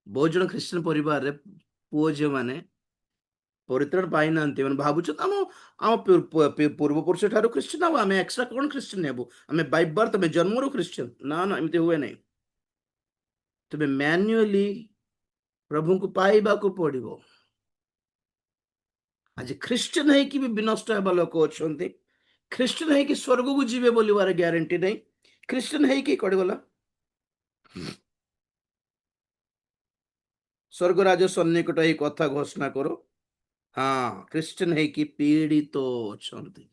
ବହୁତ ଜଣ ଖ୍ରୀଷ୍ଟିଆନ ପରିବାରରେ ପୁଅ ଝିଅ ମାନେ ପରିତ୍ରାଣ ପାଇନାହାନ୍ତି। ମାନେ ଭାବୁଛନ୍ତି ଆମ ଆମ ପୂର୍ବପୁରୁଷ ଠାରୁ ଖ୍ରୀଷ୍ଟିଆନ ହବୁ, ଆମେ ଏକ୍ସଟ୍ରା କଣ ଖ୍ରୀଷ୍ଟିଆନ ହେବୁ, ଆମେ ବାଇ ବାର୍ଥ ଆମେ ଜନ୍ମରୁ ଖ୍ରୀଷ୍ଟିଆନ। ନା ନା, ଏମିତି ହୁଏ ନାହିଁ। ତେବେ ମ୍ୟାନ୍ୟୁଆଲି ପ୍ରଭୁଙ୍କୁ ପାଇବାକୁ ପଡିବ। ଆଜି ଖ୍ରୀଷ୍ଟିଆନ ହେଇକି ବି ବିନଷ୍ଟ ହେବା ଲୋକ ଅଛନ୍ତି। ଖ୍ରୀଷ୍ଟିଆନ ହେଇକି ସ୍ୱର୍ଗକୁ ଯିବେ ବୋଲିବାର ଗ୍ୟାରେଣ୍ଟି ନାହିଁ। ଖ୍ରୀଷ୍ଟିଆନ ହେଇକି କୁଆଡେ ଗଲା? ସ୍ୱର୍ଗରାଜ ସନ୍ନିକଟ ଏହି କଥା ଘୋଷଣା କର। ହଁ, ଖ୍ରୀଷ୍ଟିଆନ ହେଇକି ପୀଡ଼ିତ ଅଛନ୍ତି।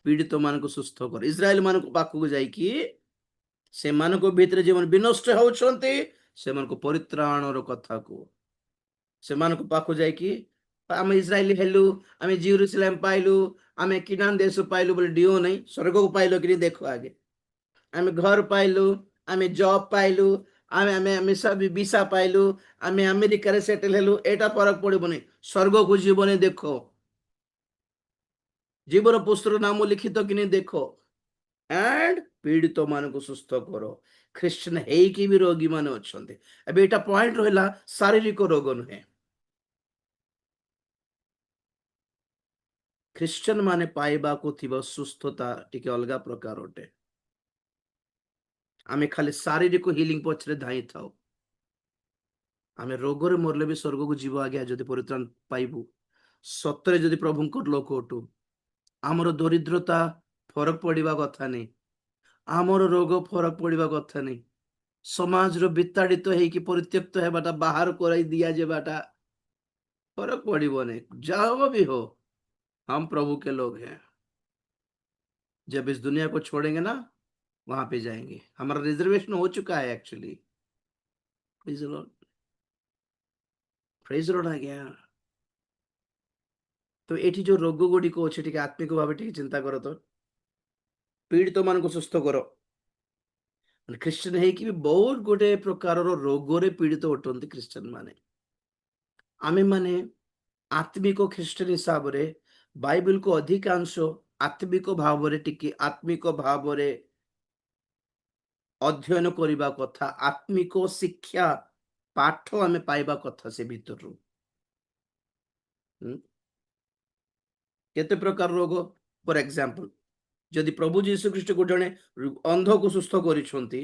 ପୀଡ଼ିତ ମାନଙ୍କୁ ସୁସ୍ଥ କର। ଇସ୍ରାଏଲ ମାନଙ୍କ ପାଖକୁ ଯାଇକି ସେମାନଙ୍କ ଭିତରେ ଯେଉଁମାନେ ବିନଷ୍ଟ ହେଉଛନ୍ତି ସେମାନଙ୍କୁ ପରିତ୍ରାଣର କଥା କୁହ। ସେମାନଙ୍କ ପାଖକୁ ଯାଇକି ଆମେ ଇସ୍ରାଏଲି ହେଲୁ, ଆମେ ଜେରୁସାଲେମ ପାଇଲୁ, ଆମେ କିନାନ ଦେଶ ପାଇଲୁ ବୋଲି ଡିଓ ନାହିଁ। ସ୍ୱର୍ଗକୁ ପାଇଲ କି ଦେଖ ଆଗେ। ଆମେ ଘର ପାଇଲୁ, ଆମେ ଜବ୍ ପାଇଲୁ, ଆମେ ଆମେ ଭିସା ପାଇଲୁ, ଆମେ ଆମେରିକାରେ ସେଟେଲ ହେଲୁ, ଏଇଟା ଫରକ ପଡିବନି। ସ୍ୱର୍ଗକୁ ଯିବନି ଦେଖ, ଜୀବନ ପୁସ୍ତକ ନାମ ଲିଖିତ କି ନାହିଁ ଦେଖ। ଆଣ୍ଡ ପୀଡ଼ିତ ମାନଙ୍କୁ ସୁସ୍ଥ କର। ଖ୍ରୀଷ୍ଟିଆନ ହେଇକି ବି ରୋଗୀ ମାନେ ଅଛନ୍ତି। ଏବେ ଏଇଟା ପଏଣ୍ଟ ରହିଲା, ଶାରୀରିକ ରୋଗ ନୁହେଁ। ଖ୍ରୀଷ୍ଟିଆନ ମାନେ ପାଇବାକୁ ଥିବା ସୁସ୍ଥତା ଟିକେ ଅଲଗା ପ୍ରକାର ଅଟେ। ଆମେ ଖାଲି ଶାରୀରିକ ହିଲିଂ ପଛରେ ଧାଇଁ ଥାଉ। ଆମେ ରୋଗରେ ମରଲେ ବି ସ୍ୱର୍ଗକୁ ଯିବ ଆଜ୍ଞା ଯଦି ପରିତ୍ରାଣ ପାଇବୁ। ସତରେ ଯଦି ପ୍ରଭୁଙ୍କର ଲୋକ ଅଟୁ। ଆମର ଦରିଦ୍ରତା ଫରକ ପଡିବା କଥା ନାହିଁ, ଆମର ରୋଗ ଫରକ ପଡିବା କଥା ନାହିଁ। ସମାଜର ବିତାଡ଼ିତ ହେଇକି ପରିତ୍ୟକ୍ତ ହେବାଟା, ବାହାର କରାଇ ଦିଆଯିବାଟା फर्क पड़िबो नहीं। जाओ भी हो, हम प्रभु के लोग हैं। जब इस दुनिया को छोड़ेंगे ना, वहां पे जाएंगे। हमारा रिजर्वेशन हो चुका है actually. Praise the Lord, praise the Lord आज्ञा। तो एठी जो रोग गुड़ी को अच्छे आत्मिक भाव चिंता करो तो पीड़ित मान को सुस्थ करो। ख्रीस्टियन है कि बहुत गोटे प्रकार रोग पीड़ित उठते ख्रीस्टियन माने। आमे माने आत्मिक ख्रीस्टियन हिसाब से बाइबल को अधिकांश आत्मिक भाव टिके आत्मिक भाव अध्ययन करने कथा, आत्मिक शिक्षा पाठ आमे पाइबा कथा से भीतर केते प्रकार रोग। फॉर एग्जांपल, जदि प्रभु जीशु ख्रीस्ट को जड़े अंध को सुस्थ करिसंती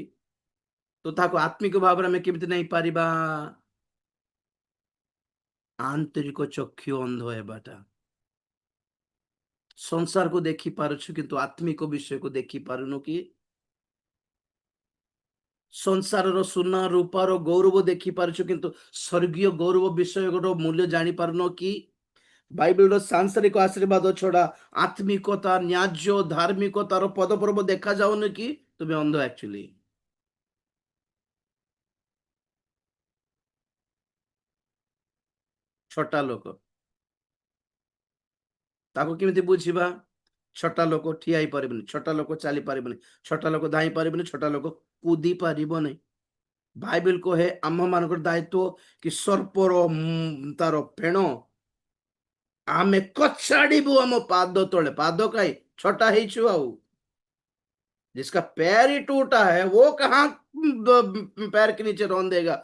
तो ताको आत्मिक भाव में केमिति नहीं पारिबा? आंतरिक चक्षु अंध हेबाटा। संसार को देखी पारुछु किंतु आत्मिक विषय को देखी पारुनु कि? संसार रो सुना रूपार गौरव देखी पारुछु किंतु स्वर्गीय गौरव विषय मूल्य जानी पारुनो कि? बाइबल रो सांसारिक आशीर्वाद छड़ा आत्मिकता, न्याज्य, धार्मिकतार पदपर्व देखा जाउन कि? तुम अंध एक्चुअली। छोटा लोक ताको केमिति बुझिबा? छोटा लोक ठिया ही पारिबनी, छोटा लोक चली पारिबनी, छोटा लोक धाई पारिबनी, छोटा लोक कूदी पारिबनी। बाइबल को है आम मान दायित्व कि सर्पर तार फेण आमे कचाड़ू आम पाद तले। पाद कहीं छोटा ही आउ, जिसका पैर ही टूटा है वो कहाँ पैर के नीचे रौन देगा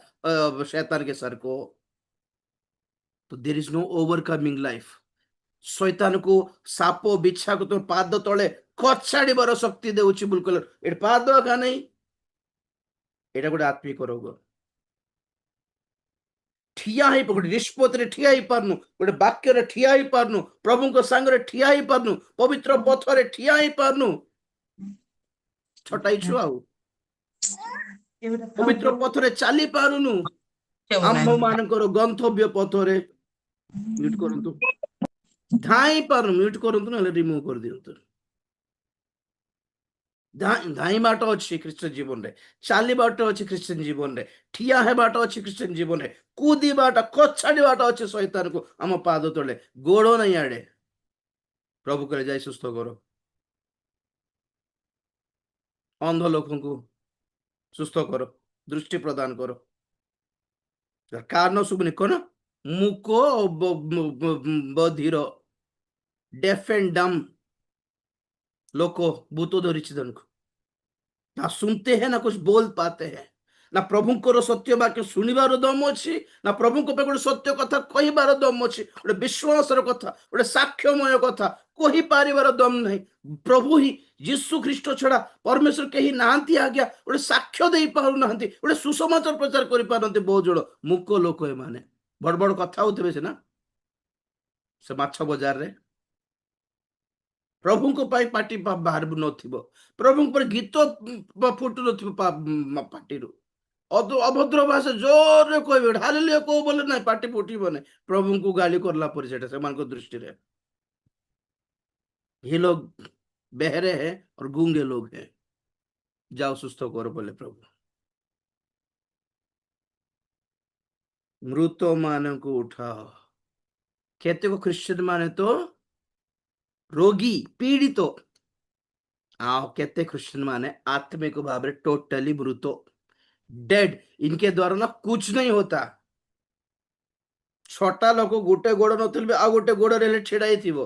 शैतान के सर को? तो there is no overcoming life. शैतान को साप बिछा को तुम पाद तले कचाड़बार शक्ति देउछि बिल्कुल। एट पाद का नहीं, एटा गोटे आत्मिक रोग। ठिया ही गोटे निष्पत्ति ठिया ही पारनु, गोटे वाक्य ठिया ही पारनु, प्रभु सांगे ठिया ही पारनु, पवित्र पथरे ठिया ही पारनु। छटाई छु आउ पवित्र पथरे चली पारुनु। आम्भ मानकर गंतव्य पथरे म्यूट करंतु, धाई पारनु, म्यूट करंतु ना रिमूव कर दियंतु। धाई बाट अच्छी ख्रीष्टियन जीवन रे, चाली बाट अच्छी ख्रीष्टियन जीवन रे, ठिया है बाट अच्छी ख्रीष्टियन जीवन रे, कूदी बाट कछाड़ी बाट अच्छे शैतान को आम पाद तले गोड़ नहीं आड़े। प्रभु करे जाय सुस्थ करो, अंध लोक को सुस्थ करो, दृष्टि प्रदान करो। कारण शुभुनि कौन? मुक बधिर, डेफ एंड डम लोक भूत धरी को ना सुनते हैं ना कुछ बोल पाते हैं। ନା ପ୍ରଭୁଙ୍କର ସତ୍ୟ ବାକ୍ୟ ଶୁଣିବାର ଦମ ଅଛି, ନା ପ୍ରଭୁଙ୍କ ପାଇଁ ଗୋଟେ ସତ୍ୟ କଥା କହିବାର ଦମ ଅଛି, ଗୋଟେ ବିଶ୍ୱାସର କଥା, ଗୋଟେ ସାକ୍ଷ୍ୟମୟ କଥା କହିପାରିବାର ଦମ ନାହିଁ। ପ୍ରଭୁ ହିଁ ଯୀଶୁ ଖ୍ରୀଷ୍ଟ ଛଡା ପରମେଶ୍ୱର କେହି ନାହାନ୍ତି ଆଜ୍ଞା। ଗୋଟେ ସାକ୍ଷ୍ୟ ଦେଇ ପାରୁନାହାନ୍ତି, ଗୋଟେ ସୁସମାଚାର ପ୍ରଚାର କରିପାରନ୍ତି। ବହୁତ ଜଣ ମୂକ ଲୋକ ଏମାନେ। ବଡ ବଡ କଥା ହଉଥିବେ ସିନା ସେ ମାଛ ବଜାରରେ, ପ୍ରଭୁଙ୍କ ପାଇଁ ପାଟି ବାହାରୁ ନଥିବ, ପ୍ରଭୁଙ୍କ ପାଇଁ ଗୀତ ଫୁଟୁ ନଥିବ ପାଟିରୁ, ଅଭଦ୍ର ଭାଷା ଜୋରରେ କହିବେ, ହାଲେଲୁୟା କହୁ ବୋଲେ ନାହିଁ, ପାଟି ଫୁଟିବ ନାହିଁ। ପ୍ରଭୁଙ୍କୁ ଗାଳି କରଲା ପରେ ସେଟା ସେମାନଙ୍କ ଦୃଷ୍ଟିରେ। ये लोग बहरे हैं और गूंगे लोग हैं, जाओ सुस्थ करो बोले प्रभु। मृत मान को उठाओ। कहते को क्रिश्चियन माने तो रोगी पीड़ित, आओ कहते क्रिश्चियन माने आत्मिक भाव टोटली मृत, डेड। इनके द्वारा ना कुछ नहीं होता। छोटा लोक गोटे गोड़ नथिले आ गोटे गोड़ रे छिड़ाई थिबो,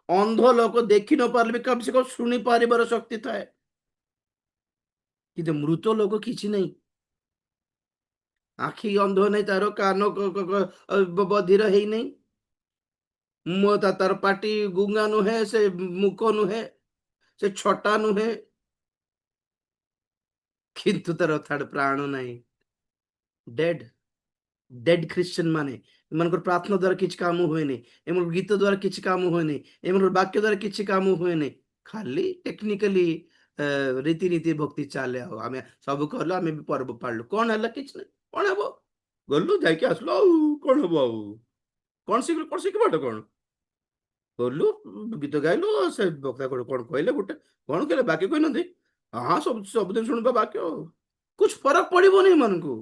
अंध लोक देखि न पारले कम से कम शुणी पारिबार शक्ति थाए, कि मृत लोक किछि नहीं। आखि अंध नहीं, तार कान बधिर है नहीं, तार पाटी गुंगा नुहे, से मुख नुहे, से छोटा नुहे, किंतु तार थाड़ प्राण नहीं। डेड डेड क्रिश्चियन माने एमनकर प्रार्थना द्वारा किछ काम हुए नहीं, एमन गीत द्वारा किछ काम हुए नहीं, एमन वाक्य द्वारा किछ काम हुए नहीं, खाली टेक्निकली रीतिनीति भक्ति चले। आम सब कहलु, आम भी पर्व पालु, कौन है किछ नहीं, कौन हे गलु जाके आसलु, कौन हम कौन शिख कौन शिख बाट कौन गलु गीत गाइलु, से बक्ता कौन कहले गोटे कौन कहले बाकी कह नथि, हाँ सब सब दिन शुणवा बाक्य, कुछ फरक पड़ो नहीं मन को।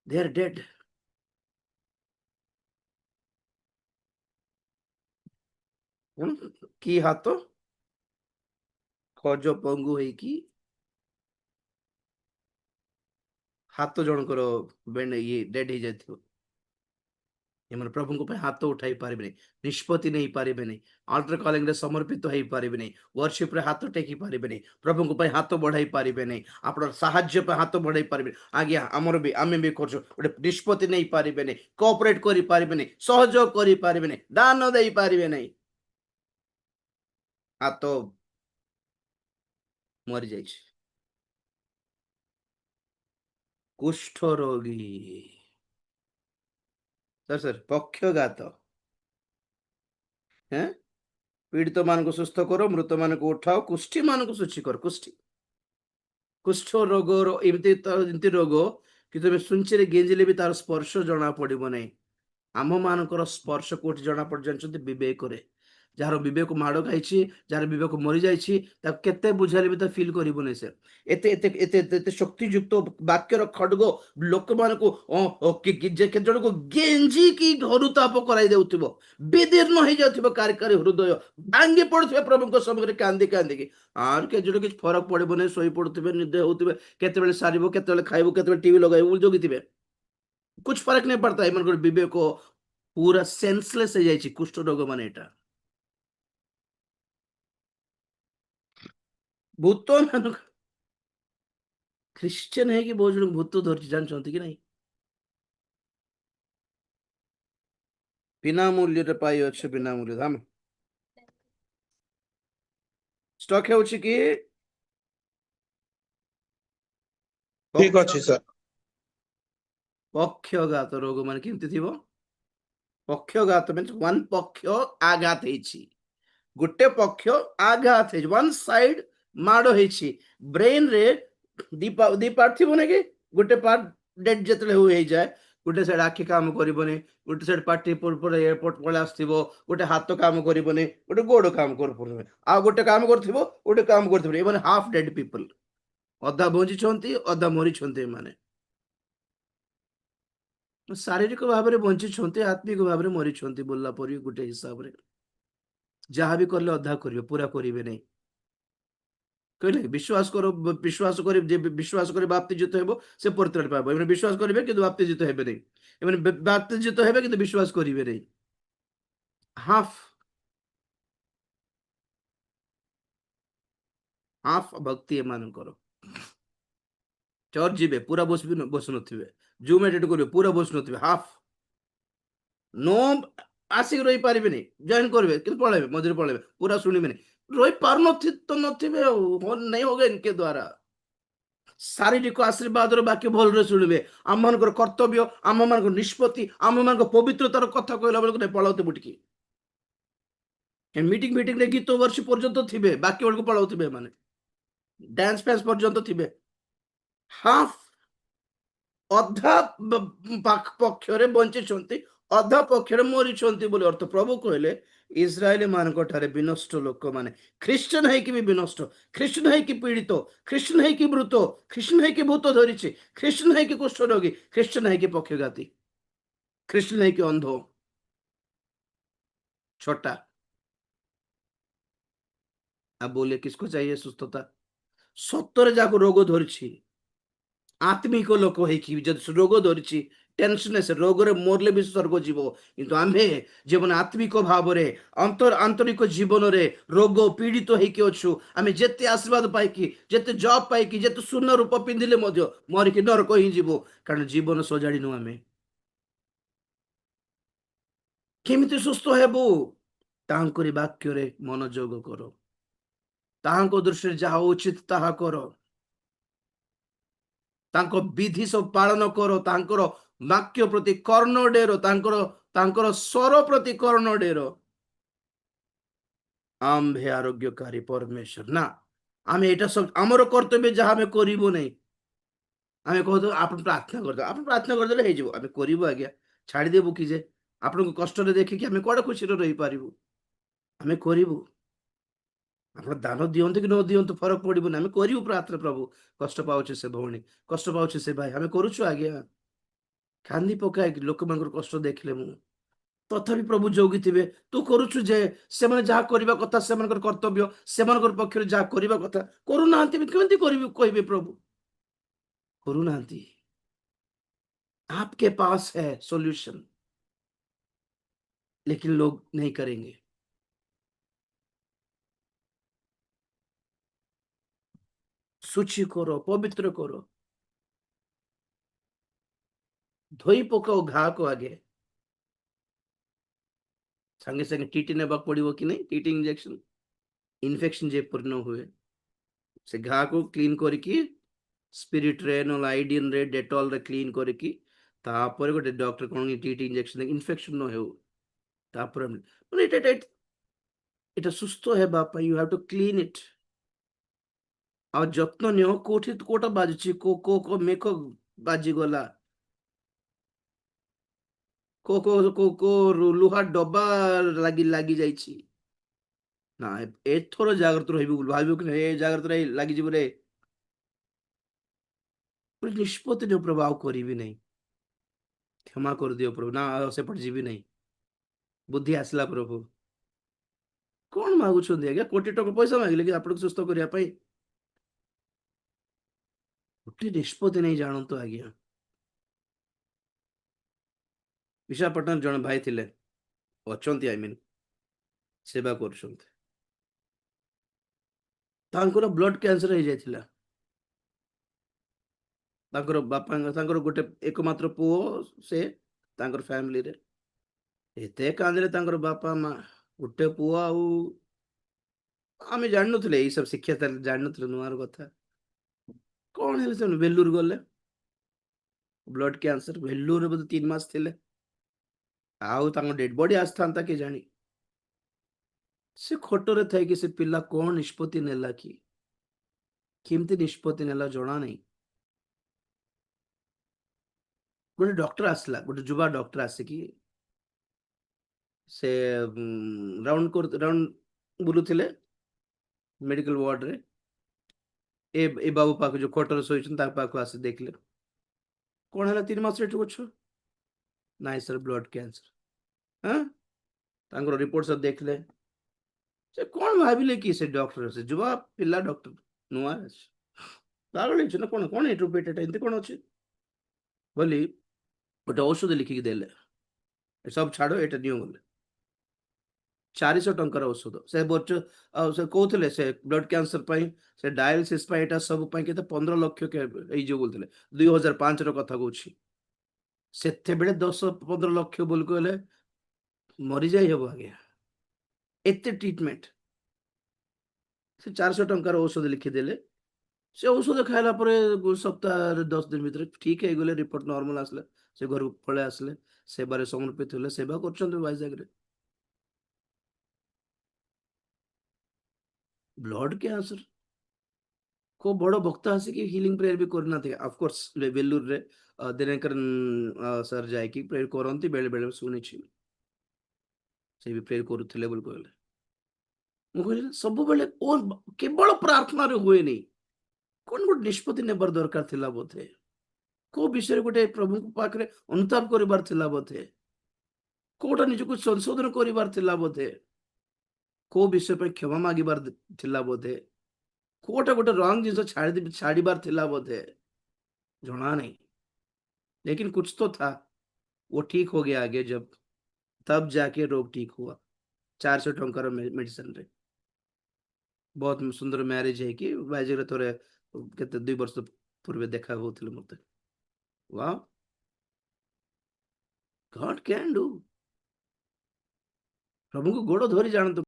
They are dead. कि हाथ खज पंगु है कि हाथ जनकर बेंड ये डेड हो जाथियो, एमन प्रभु को हाथ उठाई पारे, निष्पत्ति नहीं पारे, अल्टर कलिंग समर्पित हो पारे, वर्शिप रे हाथ टेकी पारे, प्रभु को हाथ बढ़ाई पारे नहीं, आप साहाय्य पे हाथ बढ़ाई पारे। आज्ञा आमर भी आम भी कर निष्पत्ति नहीं पारे, कोऑपरेट करि पारे नहीं, सहयोग करि पारे नहीं, दान दे पारे नहीं, हाथ मरी जाइए। कुष्ठ रोगी सर सर पक्षघात है, पीड़ित मान को सुस्थ करो, मृत मान को उठाओ, कुष्ठी मान को शुचि करो। कुष्ठी कुष्ठ रोग एमती रोग कि तुम सुंचरे गेंजिले भी तार स्पर्श जना पड़ो नहीं। आम मानकर स्पर्श कोटि जना पड़ जानते विवेक रे, जार विवेक माड़ खाई, जार विवेक मरी जाते बुझाले भी फिल कर से एते एते एते एते शक्तियुक्त वाक्यर खड्ग लोक मान को जन को गेंजी की धरुताप कराई देउथिबो, विदीर्ण हो जाउथिबो कार्यकारी हृदय भांगी पड़ुथिबे प्रभु समय कांदी कांदी आर के जो कि फरक पड़ो नहीं, शोई पड़ुथिबे, निदे होउथिबे, केतेबेले सारिबो, केतेबेले खाइबो, केतेबेले टीवी लगाइबो, जोगिथिबे, कुछ फर्क नहीं पड़ता है। मन विवेक पूरा सेंसलेस हो जाए कुष्ठ रोग मान एटा भूत मान ख्रिश्चियन है कि बहुत जन भूत धरती जानते कि नहीं। बिना मूल्य पाई अच्छे, बिना मूल्य धाम स्टॉक है कि ठीक अच्छे सर। पक्षघात रोग मान केमती थी, पक्षघात मीन्स वन पक्ष आघात है, गोटे पक्ष आघात है, वन साइड माड़ है ब्रेन रे दी पार्ट थी ना कि गोटे पार्ट डेड जिते हो जाए, गोटे साइड आखि काम करबनी, गोटे साइड पार्टी एयरपोर्ट पड़े आसो, गोटे हाथ काम करबनी, गोटे गोड़ काम कर, गोटे काम कर गोटे काम कर, हाफ डेड पीपल, अधा बंची अधा मरी माने शारीरिक भाव में बंची, आत्मिक भाव में मरी बोलला पर गोटे हिसाब से जहाँ भी कले अधा करेंगे, पूरा करेंगे नहीं। कहले विश्वास करो, विश्वास कर विश्वास कर बाप्तिजित हेबो से परित्राण पाबो, एमने विश्वास करिवे किंतु बाप्तिजित हेबे नहीं, एमने बाप्तिजित हेबे किंतु विश्वास करिवे नहीं। हाफ हाफ भक्ति एमान करो। ଚର୍ଚ୍ଚ ଯିବେ ପୁରା ବସୁନଥିବେ, ଜୁମ୍ ଏଡିଟ୍ କରିବେ ପୁରା ବସୁନଥିବେ, ହାଫ୍ नो ଆସିକି ରହିପାରିବେନି, ଜଏନ୍ କରିବେ କିନ୍ତୁ ପଳେଇବେ, ମଝିରେ ପଳେଇବେ, ପୁରା ଶୁଣିବେନି, ରହିପାରୁନଥି ତ ନଥିବେ ଆଉ, नहीं होगा इनके द्वारा। ଶାରୀରିକ ଆଶୀର୍ବାଦର ବାକ୍ୟ ଭଲରେ ଶୁଣିବେ, ଆମମାନଙ୍କର କର୍ତ୍ତବ୍ୟ, ଆମମାନଙ୍କର ନିଷ୍ପତ୍ତି, ଆମମାନଙ୍କ ପବିତ୍ରତାର କଥା କହିଲା ବେଳକୁ ନାହିଁ, ପଳାଉଥିବୁ ଟିକେ ମିଟିଂରେ ଗୀତ ବର୍ଷ ପର୍ଯ୍ୟନ୍ତ ଥିବେ, ବାକ୍ୟ ବେଳକୁ ପଳାଉଥିବେ, ମାନେ ଡ୍ୟାନ୍ସ ଫ୍ୟାନ୍ସ ପର୍ଯ୍ୟନ୍ତ ଥିବେ, ହାଫ୍ ଅଧା ପକ୍ଷରେ ବଞ୍ଚିଛନ୍ତି, ଅଧା ପକ୍ଷରେ ମରିଛନ୍ତି ବୋଲି ଅର୍ଥ। ପ୍ରଭୁ କହିଲେ ଇସ୍ରାଏଲ ମାନଙ୍କ ଠାରେ ବିନଷ୍ଟ ଲୋକମାନେ, ଖ୍ରୀଷ୍ଟିଆନ ହେଇକି ବି ବିନଷ୍ଟ, ଖ୍ରୀଷ୍ଟିଆନ ହେଇକି ପୀଡ଼ିତ, ଖ୍ରୀଷ୍ଟିଆନ ହେଇକି ମୃତ, ଖ୍ରୀଷ୍ଟିଆନ ହେଇକି ଭୂତ ଧରିଛି, ଖ୍ରୀଷ୍ଟିଆନ ହେଇକି କୁଷ୍ଠରୋଗୀ, ଖ୍ରୀଷ୍ଟିଆନ ହେଇକି ପକ୍ଷଘାତୀ, ଖ୍ରୀଷ୍ଟିଆନ ହେଇକି ଅନ୍ଧ, छोटा। अब बोले किसको चाहिए सुस्थता? सत्तर जाको रोग धरिछि, आत्मिक लोक ହେଇକି ଯଦି ରୋଗ ଧରିଛି, ଟେନସନ ସେ ରୋଗରେ ମରଲେ ବି ସ୍ୱର୍ଗ ଯିବ, କିନ୍ତୁ ଆମ୍ଭେ ଯେଉଁମାନେ ଆତ୍ମିକ ଭାବରେ ଆନ୍ତରିକ ଜୀବନରେ ରୋଗ ପୀଡ଼ିତ ହେଇକି ଅଛୁ, ଆମେ ଯେତେ ଆଶୀର୍ବାଦ ପାଇକି, ଯେତେ ଜବ୍ ପାଇକି, ଯେତେ ସୁନା ରୂପ ପିନ୍ଧିଲେ ମଧ୍ୟ ମରିକି ନରକ ହିଁ ଯିବ, କାରଣ ଜୀବନ ସଜାଡ଼ିନୁ ଆମେ। କେମିତି ସୁସ୍ଥ ହେବୁ? ତାଙ୍କରି ବାକ୍ୟରେ ମନୋଯୋଗ କର, ତାହାଙ୍କ ଦୃଷ୍ଟିରେ ଯାହା ଉଚିତ ତାହା କର, ତାଙ୍କ ବିଧି ସବୁ ପାଳନ କର, ତାଙ୍କର ବାକ୍ୟ ପ୍ରତି କର୍ଣ୍ଣ ଡେର, ତାଙ୍କର ସ୍ୱର ପ୍ରତି କର୍ଣ୍ଣ ଡେର। ଆମ୍ଭେ ଆରୋଗ୍ୟକାରୀ ପରମେଶ୍ୱର ନା, ଆମେ ଏଇଟା ସବୁ ଆମର କର୍ତ୍ତବ୍ୟ, ଯାହା ଆମେ କରିବୁ ନାହିଁ, ଆମେ କହୁଛୁ ଆପଣ ପ୍ରାର୍ଥନା କରିଦେବେ, ଆପଣ ପ୍ରାର୍ଥନା କରିଦେଲେ ହେଇଯିବ, ଆମେ କରିବୁ ଆଜ୍ଞା, ଛାଡ଼ିଦେବୁ କି ଯେ ଆପଣଙ୍କୁ କଷ୍ଟରେ ଦେଖିକି ଆମେ କୁଆଡ଼େ ଖୁସିରେ ରହିପାରିବୁ? ଆମେ କରିବୁ, ଆପଣ ଦାନ ଦିଅନ୍ତୁ କି ନ ଦିଅନ୍ତୁ ଫରକ ପଡ଼ିବନି, ଆମେ କରିବୁ ପ୍ରାର୍ଥନା। ପ୍ରଭୁ କଷ୍ଟ ପାଉଛି ସେ ଭଉଣୀ, କଷ୍ଟ ପାଉଛି ସେ ଭାଇ, ଆମେ କରୁଛୁ ଆଜ୍ଞା, କାନ୍ଦି ପକାଏ ଲୋକମାନଙ୍କର କଷ୍ଟ ଦେଖିଲେ ମୁଁ, ତଥାପି ପ୍ରଭୁ ଜଗିଥିବେ, ତୁ କରୁଛୁ ଯେ, ସେମାନେ ଯାହା କରିବା କଥା, ସେମାନଙ୍କର କର୍ତ୍ତବ୍ୟ, ସେମାନଙ୍କର ପକ୍ଷରେ ଯାହା କରିବା କଥା କରୁନାହାନ୍ତି, କେମିତି କରିବି କହିବେ ପ୍ରଭୁ? କରୁନାହାନ୍ତି। आपके पास है सॉल्यूशन, लेकिन लोग नहीं करेंगे। ଶୁଚି କର, ପବିତ୍ର କର, ଧୋଇ ପକାଅ ଘାକୁ ଆଗେ, ସାଙ୍ଗେ ସାଙ୍ଗେ ଟିଟି ନେବାକୁ ପଡ଼ିବ କି ନାହିଁ, ଟିଟି ଇଞ୍ଜେକ୍ସନ, ଇନଫେକ୍ସନ ଯେପରି ନ ହୁଏ, ସେ ଘାକୁ କ୍ଲିନ୍ କରିକି ସ୍ପିରିଟ ରେ ନହେଲେ ଆଇଡିନ ରେ ଡେଟଲ ରେ କ୍ଲିନ୍ କରିକି, ତାପରେ ଗୋଟେ ଡକ୍ଟର କ'ଣ ଟିଟି ଇଞ୍ଜେକ୍ସନ ଇନଫେକ୍ସନ ନ ହେଉ, ତାପରେ ମାନେ এটা ସୁସ୍ଥ ହେବା ପାଇଁ ୟୁ ହାଭ୍ ଟୁ କ୍ଲିନ୍ ଇଟ୍। ଆଉ ଯତ୍ନ ନିଅ, କୋଉଠି କୋଉଟା ବାଜୁଛି, କୋଉ ମେଘ ବାଜିଗଲା, କୋଉ ଲୁହା ଡବା ଲାଗି ଯାଇଛି, ନା ଏଥର ଜାଗ୍ରତ ରହିବୁ ବୋଲି ଭାବିବୁ କି ଏ ଜାଗ୍ରତ ଲାଗିଯିବ ରେ, ନିଷ୍ପତ୍ତି ନିଅ, ପ୍ରଭୁ ଆଉ କରିବି ନାହିଁ, କ୍ଷମା କରିଦିଅ ପ୍ରଭୁ, ନା ଆଉ ସେପଟେ ଯିବି ନାହିଁ, ବୁଦ୍ଧି ଆସିଲା ପ୍ରଭୁ। କଣ ମାଗୁଛନ୍ତି ଆଜ୍ଞା? କୋଟି ଟଙ୍କା ପଇସା ମାଗିଲେ କି ଆପଣଙ୍କୁ ସୁସ୍ଥ କରିବା ପାଇଁ? ଗୋଟେ ନିଷ୍ପତ୍ତି ନେଇ ଜାଣନ୍ତୁ ଆଜ୍ଞା। ବିଶାଖାପଟଣାରେ ଜଣେ ଭାଇ ଥିଲେ, ଅଛନ୍ତି, ସେବା କରୁଛନ୍ତି, ତାଙ୍କର ବ୍ଲଡ କ୍ୟାନ୍ସର ହେଇଯାଇଥିଲା, ତାଙ୍କର ଗୋଟେ ଏକମାତ୍ର ପୁଅ, ସେ ତାଙ୍କର ଫ୍ୟାମିଲିରେ ଏତେ କାନ୍ଦିଲେ ତାଙ୍କର ବାପା ମା, ଗୋଟେ ପୁଅ, ଆଉ ଆମେ ଜାଣିନଥିଲେ ଏଇ ସବୁ ଶିକ୍ଷା, ଜାଣିନଥିଲେ ନୂଆର କଥା, କଣ ହେଲେ ସେମାନେ ବେଲୁର ଗଲେ, ବ୍ଲଡ କ୍ୟାନ୍ସର, ଭେଲୁରରେ ବୋଧେ 3 ମାସ ଥିଲେ, ଆଉ ତାଙ୍କ ଡେଡ ବଡି ଆସିଥାନ୍ତା କି ଜାଣି, ସେ ଖଟରେ ଥାଇକି ସେ ପିଲା କଣ ନିଷ୍ପତ୍ତି ନେଲା କି, କେମିତି ନିଷ୍ପତ୍ତି ନେଲା ଜଣା ନାହିଁ। ଗୋଟେ ଡକ୍ଟର ଆସିଲା, ଗୋଟେ ଯୁବା ଡକ୍ଟର ଆସିକି ସେ ରାଉଣ୍ଡ ବୁଲୁଥିଲେ ମେଡିକାଲ ୱାର୍ଡରେ, ଏ ବାବୁ ପାଖକୁ ଯୋଉ ଖଟରେ ଶୋଇଛନ୍ତି ତାଙ୍କ ପାଖକୁ ଆସି ଦେଖିଲେ, କଣ ହେଲା 3 ମାସ ଏଠି ଅଛ? ନାଇଁ ସାର୍ ବ୍ଲଡ କ୍ୟାନ୍ସର। ହଁ, ତାଙ୍କର ରିପୋର୍ଟ ସବୁ ଦେଖିଲେ, ସେ କଣ ଭାବିଲେ କି ସେ ଡକ୍ଟର, ସେ ଯୁବା ପିଲା ଡକ୍ଟର ନୂଆ ଅଛି, ପାଗଳ ହେଇଛି ନା କଣ, କଣ ଏଠୁ ପେଟଟା ଏମିତି କଣ ଅଛି ବୋଲି ଗୋଟେ ଔଷଧ ଲିଖିକି ଦେଲେ, ସବୁ ଛାଡ, ଏଇଟା ନିଅ ଗଲେ, 400 ଟଙ୍କାର ଔଷଧ ସେ ବର୍ଷ ଆଉ ସେ କହୁଥିଲେ ସେ ବ୍ଲଡ କ୍ୟାନ୍ସର ପାଇଁ ସେ ଡାୟାଲିସିସ୍ ପାଇଁ ଏଇଟା ସବୁ ପାଇଁ କେତେ 15 ଲକ୍ଷ ହେଇଯିବ ବୋଲୁଥିଲେ 2005 ର କଥା କହୁଛି ସେତେବେଳେ 10-15 ଲକ୍ଷ ବୋଲି କହିଲେ ମରିଯାଇ ହେବ ଆଜ୍ଞା ଏତେ ଟ୍ରିଟମେଣ୍ଟ ସେ 400 ଟଙ୍କାର ଔଷଧ ଲିଖିଦେଲେ ସେ ଔଷଧ ଖାଇଲା ପରେ ସପ୍ତାହରେ 10 ଦିନ ଭିତରେ ଠିକ ହେଇଗଲେ ରିପୋର୍ଟ ନର୍ମାଲ ଆସିଲେ ସେ ଘରକୁ ପଳେଇ ଆସିଲେ ସେବାରେ ସମର୍ପିତ ହେଲେ ସେବା କରୁଛନ୍ତି ଭାଇଜାଗରେ ବ୍ଲଡ କ୍ୟାନ୍ସର को बड़ बक्ता आसिक हिलिंग प्रेयर भी करना ऑफकोर्स वेल्लूर दिनकर सर जाकि प्रेयर करती बेले बेले शुणी से भी प्रेयर करुले बोली कहले मुझे सब बेले केवल प्रार्थना हुए नहीं कौन गोटे निष्पत्ति नेबार दरकार थिला बोधे को विषय गोटे प्रभु पाखे अनुताप करिबार थिला बोधे कोटा निजको संशोधन करिबार थिला बोधे को विषय पर क्षमा मागिबार थिला बोधे कोटा गोटे रंग जिनस छाड़ीबार थिला बोधे जना नहीं लेकिन कुछ तो था वो ठीक हो गया आगे जब तब जाके रोग ठीक हुआ 400 टंकार मेडिसिन रे बहुत सुंदर मैरिज है कि वाइजरे थोड़े केते 2 वर्ष पूर्व देखा होतले मते वाह गॉड कैन डू प्रभु को गोड़ धरी जानत